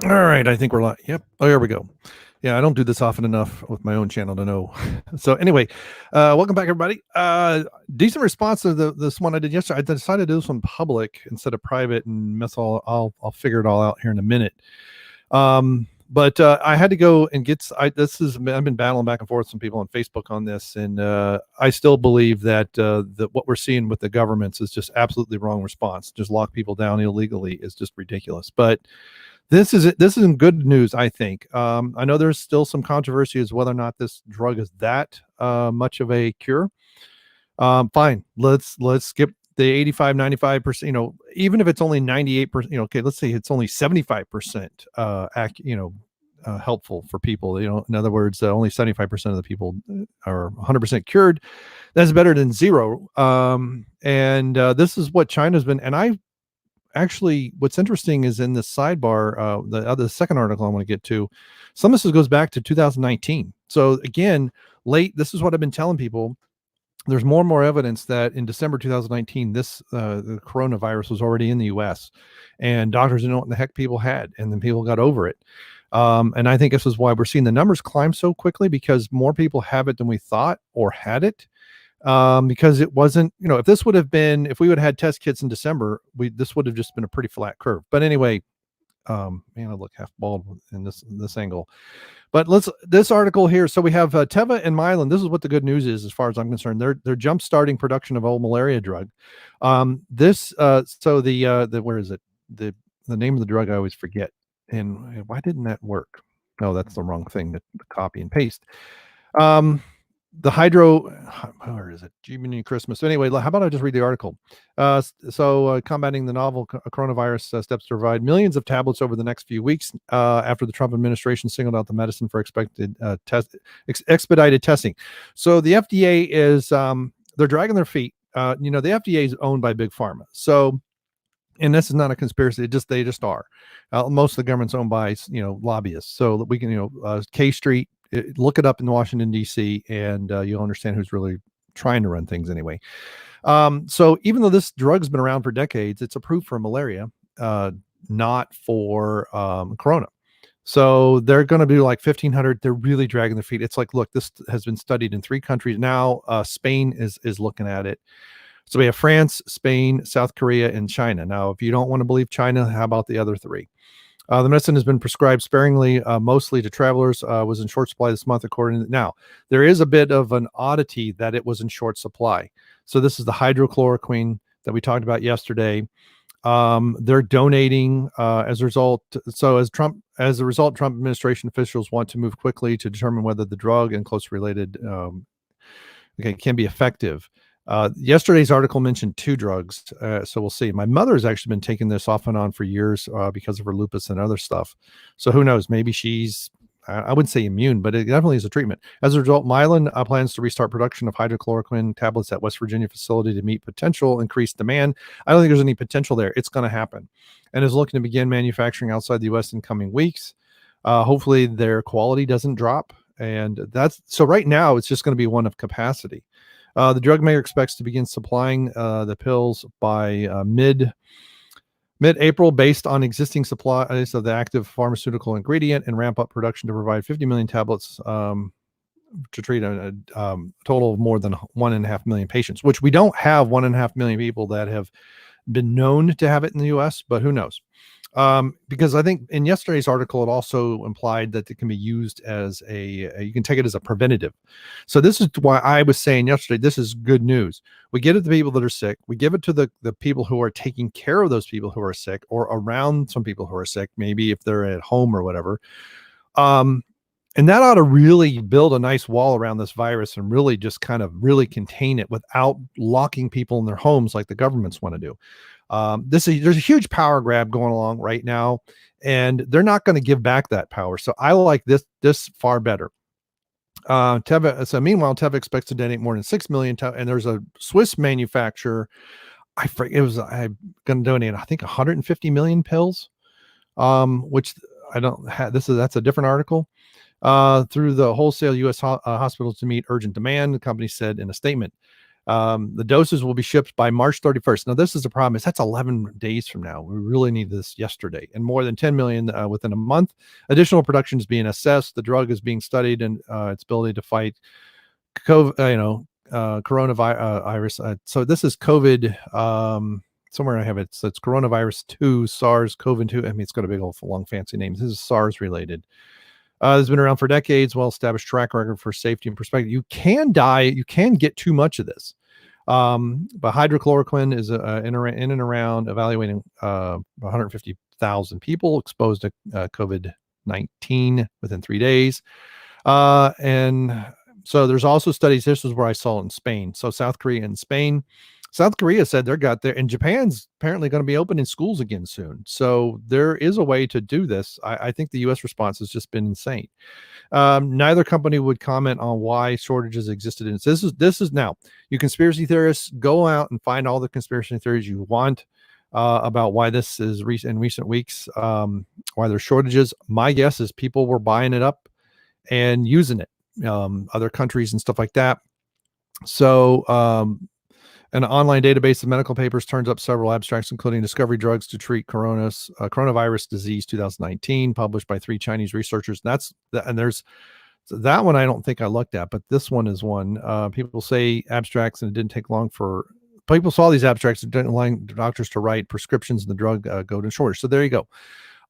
All right, I think we're live. Yep. Oh, here we go. Yeah, I don't do this often enough with my own channel to know. So anyway, welcome back, everybody. Decent response to this one I did yesterday. I decided to do this one public instead of private, and mess all. I'll figure it all out here in a minute. But I had to go and get. I've been battling back and forth with some people on Facebook on this, and I still believe that that what we're seeing with the governments is just absolutely wrong response. Just lock people down illegally is just ridiculous. But this is good news, I think. I know there's still some controversy as whether or not this drug is that much of a cure. Fine, let's skip the 85, 95%. Even if it's only 98%, okay, let's say it's only 75% helpful for people. In other words, only 75% of the people are 100% cured. That's better than zero. And this is what China's been. And I actually, what's interesting is in the sidebar, the second article I want to get to, some of this goes back to 2019. So again, this is what I've been telling people. There's more and more evidence that in December 2019, the coronavirus was already in the U.S. and doctors didn't know what the heck people had, and then people got over it. And I think this is why we're seeing the numbers climb so quickly, because more people have it than we thought or had it. Because it wasn't, if we would have had test kits in December, this would have just been a pretty flat curve. But anyway, man, I look half bald in this angle. But this article here. So we have Teva and Mylan. This is what the good news is, as far as I'm concerned. They're jump starting production of old malaria drug. Where is it? The name of the drug I always forget. And why didn't that work? No, that's the wrong thing. The copy and paste. Where is it? Jiminy Christmas. So anyway, how about I just read the article? Combating the novel coronavirus steps to provide millions of tablets over the next few weeks after the Trump administration singled out the medicine for expedited testing. So the FDA is they're dragging their feet. The FDA is owned by Big Pharma. So, and this is not a conspiracy. They just are. Most of the government's owned by lobbyists. So that we can K Street. Look it up in Washington, D.C., and you'll understand who's really trying to run things anyway. So even though this drug's been around for decades, it's approved for malaria, not for corona. So they're going to do like 1,500. They're really dragging their feet. It's like, look, this has been studied in 3 countries now. Spain is looking at it. So we have France, Spain, South Korea, and China. Now, if you don't want to believe China, how about the other 3? The medicine has been prescribed sparingly, mostly to travelers, was in short supply this month, according to now. There is a bit of an oddity that it was in short supply. So this is the hydroxychloroquine that we talked about yesterday. They're donating as a result. So as a result, Trump administration officials want to move quickly to determine whether the drug and close related can be effective. Yesterday's article mentioned 2 drugs, so we'll see. My mother has actually been taking this off and on for years because of her lupus and other stuff. So who knows? Maybe she's, I wouldn't say immune, but it definitely is a treatment. As a result, Mylan plans to restart production of hydroxychloroquine tablets at West Virginia facility to meet potential increased demand. I don't think there's any potential there. It's going to happen, and is looking to begin manufacturing outside the U.S. in coming weeks. Hopefully, their quality doesn't drop, and so right now it's just going to be one of capacity. The drug maker expects to begin supplying the pills by mid-April based on existing supplies of the active pharmaceutical ingredient, and ramp up production to provide 50 million tablets to treat a total of more than 1.5 million patients, which we don't have 1.5 million people that have been known to have it in the U.S., but who knows? Because I think in yesterday's article, it also implied that it can be used as you can take it as a preventative. So this is why I was saying yesterday, this is good news. We give it to the people that are sick. We give it to the people who are taking care of those people who are sick, or around some people who are sick, maybe if they're at home or whatever. And that ought to really build a nice wall around this virus and really just kind of really contain it without locking people in their homes like the governments want to do. There's a huge power grab going along right now, and they're not going to give back that power. So I like this far better. Teva. So meanwhile, Teva expects to donate more than 6 million. And there's a Swiss manufacturer. I'm going to donate, I think, 150 million pills, which I don't have. That's a different article. Through the wholesale U.S. hospitals to meet urgent demand, the company said in a statement. The doses will be shipped by March 31st. Now, this is the problem is that's 11 days from now. We really need this yesterday, and more than 10 million within a month. Additional production is being assessed. The drug is being studied and its ability to fight COVID, coronavirus. So this is COVID. Somewhere I have it. So it's coronavirus 2, SARS-CoV-2. I mean, it's got a big old long fancy name. This is SARS related. It's been around for decades, well-established track record for safety and perspective. You can die, you can get too much of this. But hydroxychloroquine is in and around evaluating 150,000 people exposed to COVID-19 within 3 days. And so there's also studies, this is where I saw it in Spain. So South Korea and Spain. South Korea said they're got there, and Japan's apparently going to be opening schools again soon. So there is a way to do this. I think the U.S. response has just been insane. Neither company would comment on why shortages existed. And this is now, you conspiracy theorists, go out and find all the conspiracy theories you want about why this is in recent weeks, why there's shortages. My guess is people were buying it up and using it, other countries and stuff like that. So, an online database of medical papers turns up several abstracts, including discovery drugs to treat coronavirus disease 2019, published by 3 Chinese researchers. And there's that one I don't think I looked at, but this one is one. People say abstracts, and it didn't take long for people saw these abstracts. It didn't allow doctors to write prescriptions, and the drug go to shortage. So there you go.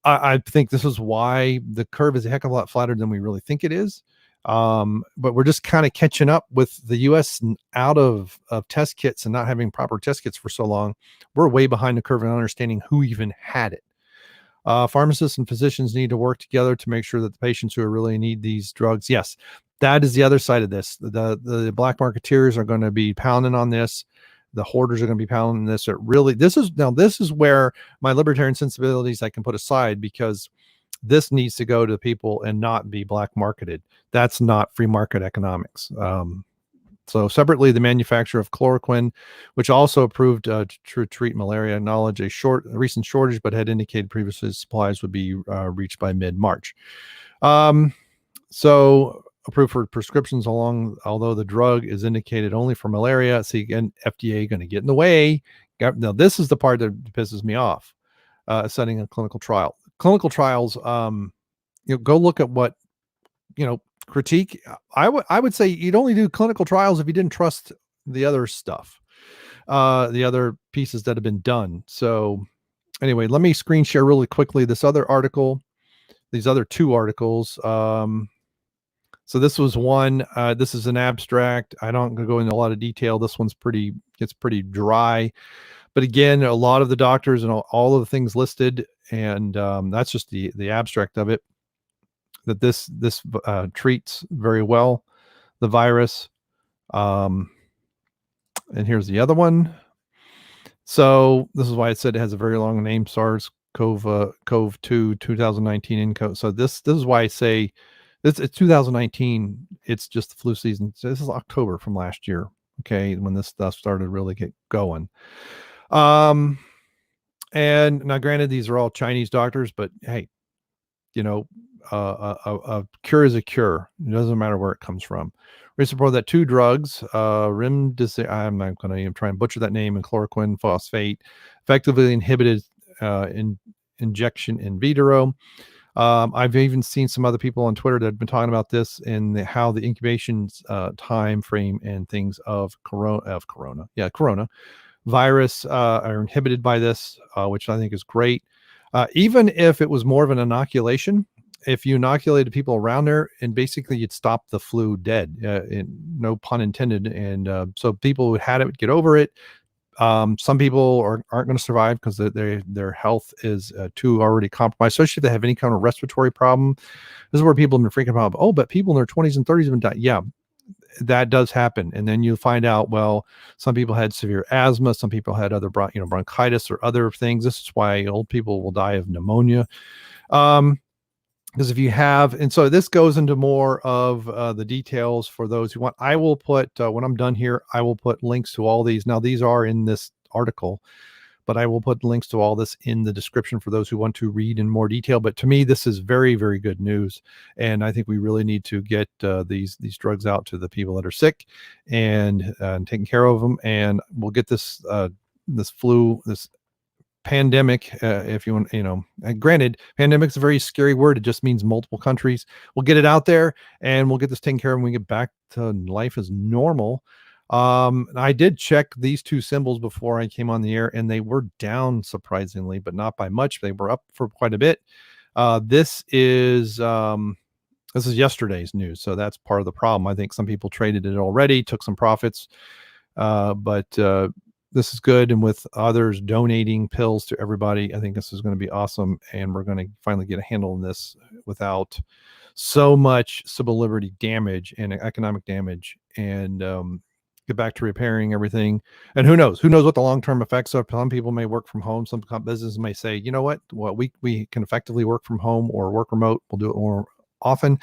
I think this is why the curve is a heck of a lot flatter than we really think it is. But we're just kind of catching up with the US out of test kits and not having proper test kits for so long. We're way behind the curve in understanding who even had it. Pharmacists and physicians need to work together to make sure that the patients who really need these drugs. Yes, that is the other side of this. The black marketeers are going to be pounding on this. The hoarders are going to be pounding this. This is where my libertarian sensibilities I can put aside, because this needs to go to people and not be black marketed. That's not free market economics. So separately, the manufacturer of chloroquine, which also approved to treat malaria, acknowledged a recent shortage, but had indicated previously supplies would be reached by mid-March. So approved for prescriptions although the drug is indicated only for malaria. See, again, FDA going to get in the way. Now, this is the part that pisses me off. Setting a clinical trial. Clinical trials, go look at what, critique. I would say you'd only do clinical trials if you didn't trust the other stuff, the other pieces that have been done. So anyway, let me screen share really quickly this other article, these other 2 articles. So this was one, this is an abstract. I don't go into a lot of detail. This one's it's pretty dry. But again, a lot of the doctors and all of the things listed, and that's just the abstract of it, that this treats very well the virus. And here's the other one. So this is why it said it has a very long name, SARS-CoV-2 2019 encode. So this is why I say it's 2019. It's just the flu season. So this is October from last year. Okay, when this stuff started to really get going. And now granted, these are all Chinese doctors, but hey, a cure is a cure. It doesn't matter where it comes from. We support that 2 drugs, remdesivir, I'm not going to even try and butcher that name, and chloroquine phosphate effectively inhibited injection in vitro. I've even seen some other people on Twitter that have been talking about this and how the incubation time frame and things of corona virus are inhibited by this, which I think is great. Even if it was more of an inoculation, if you inoculated people around there, and basically you'd stop the flu dead, no pun intended. And so people who had it would get over it. Some people aren't going to survive because their health is too already compromised, especially if they have any kind of respiratory problem. This is where people have been freaking out. Oh, but people in their 20s and 30s have been dying. Yeah, that does happen. And then you find out, well, some people had severe asthma, some people had other bronchitis or other things. This is why old people will die of pneumonia. Because if you have, and so this goes into more of the details for those who want. I will put, when I'm done here, I will put links to all these. Now, these are in this article, but I will put links to all this in the description for those who want to read in more detail. But to me, this is very, very good news, and I think we really need to get these drugs out to the people that are sick and taking care of them, and we'll get this this pandemic, if you want, granted, pandemic's a very scary word. It just means multiple countries. We'll get it out there and we'll get this taken care of, and we get back to life as normal. I did check these two symbols before I came on the air, and they were down surprisingly, but not by much. They were up for quite a bit. This is yesterday's news, so that's part of the problem. I think some people traded it already, took some profits, but this is good. And with others donating pills to everybody, I think this is going to be awesome. And we're going to finally get a handle on this without so much civil liberty damage and economic damage, and get back to repairing everything. And who knows what the long-term effects are. Some people may work from home. Some businesses may say, you know what, we can effectively work from home or work remote. We'll do it more often.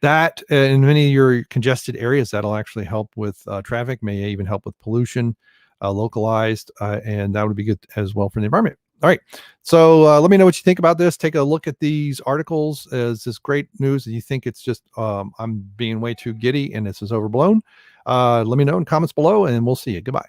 That in many of your congested areas, that'll actually help with traffic, may even help with pollution. Localized, and that would be good as well for the environment. All right, so let me know what you think about this. Take a look at these articles. Is this great news? Do you think it's just I'm being way too giddy and this is overblown? Let me know in comments below, and we'll see you. Goodbye.